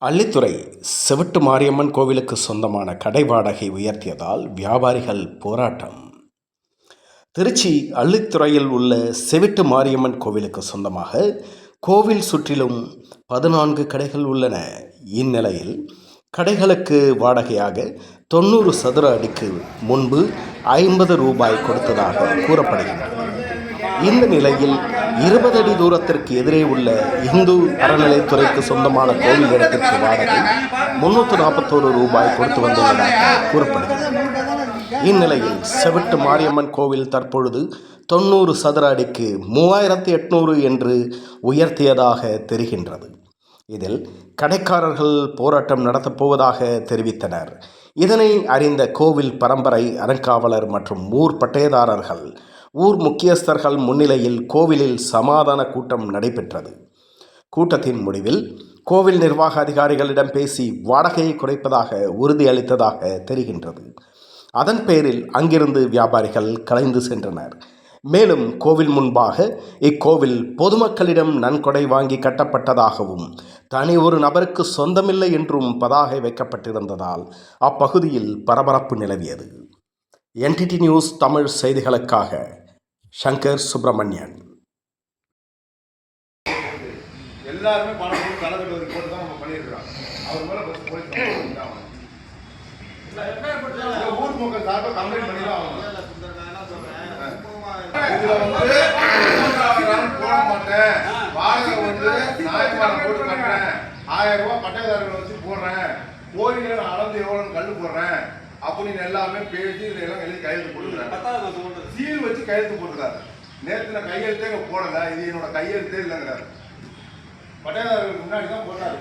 அள்ளித்துறை செவிட்டு மாரியம்மன் கோவிலுக்கு சொந்தமான கடை வாடகை உயர்த்தியதால் வியாபாரிகள் போராட்டம். திருச்சி அள்ளித்துறையில் உள்ள செவிட்டு மாரியம்மன் கோவிலுக்கு சொந்தமாக கோவில் சுற்றிலும் 14 கடைகள் உள்ளன. இந்நிலையில் கடைகளுக்கு வாடகையாக 90 சதுர அடிக்கு முன்பு 50 ரூபாய் கொடுத்ததாக கூறப்படுகிறது. இந்த நிலையில் 20 அடி தூரத்திற்கு எதிரே உள்ள இந்து அறநிலைத்துறைக்கு சொந்தமான கோவில் இடத்திற்கு வாடகை 341 ரூபாய் கொடுத்து வந்துள்ளதாக கூறப்படுகிறது. இந்நிலையில் செவிட்டு மாரியம்மன் கோவில் தற்பொழுது 90 சதுர அடிக்கு 3800 என்று உயர்த்தியதாக தெரிகின்றது. இதில் கடைக்காரர்கள் போராட்டம் நடத்தப்போவதாக தெரிவித்தனர். இதனை அறிந்த கோவில் பரம்பரை அறங்காவலர் மற்றும் ஊர் பட்டயதாரர்கள் ஊர் முக்கியஸ்தர்கள் முன்னிலையில் கோவிலில் சமாதான கூட்டம் நடைபெற்றது. கூட்டத்தின் முடிவில் கோவில் நிர்வாக அதிகாரிகளிடம் பேசி வாடகையை குறைப்பதாக உறுதியளித்ததாக தெரிகின்றது. அதன் பேரில் அங்கிருந்து வியாபாரிகள் கலைந்து சென்றனர். மேலும் கோவில் முன்பாக இக்கோவில் பொதுமக்களிடம் நன்கொடை வாங்கி கட்டப்பட்டதாகவும் தனி ஒரு நபருக்கு சொந்தமில்லை என்றும் பதாகை வைக்கப்பட்டிருந்ததால் அப்பகுதியில் பரபரப்பு நிலவியது. NTT நியூஸ் தமிழ் செய்திகளுக்காக சங்கர் சுப்பிரமணியன். எல்லாருமே பணம் போட்டு தலைவர் போட்டு தான் நம்ம பண்ணியிருக்கிறோம். அவர் மேலே ஊர் மக்கள் சார்பாக கம்ப்ளைண்ட் பண்ணி தான் ஆகணும். இதில் போட மாட்டேன், வாடகை நியாயமான போட்டு கட்டுறேன், 1000 ரூபாய் பட்டைதாரர்கள் வச்சு போடுறேன், கோயில நான் அளந்து எவ்வளோன்னு கல் போடுறேன் அப்படின்னு எல்லாமே பேசி இதில் எல்லாம் எழுதி கையெழுத்து போட்டுக்கிறாரு. சீல் வச்சு கையெழுத்து போட்டுருக்காரு. நேற்று நான் கையெழுத்தே போடலை, இது என்னோட கையெழுத்தே இல்லைங்கிறாரு. பட்டைதாரர்களுக்கு முன்னாடி தான் போட்டாரு.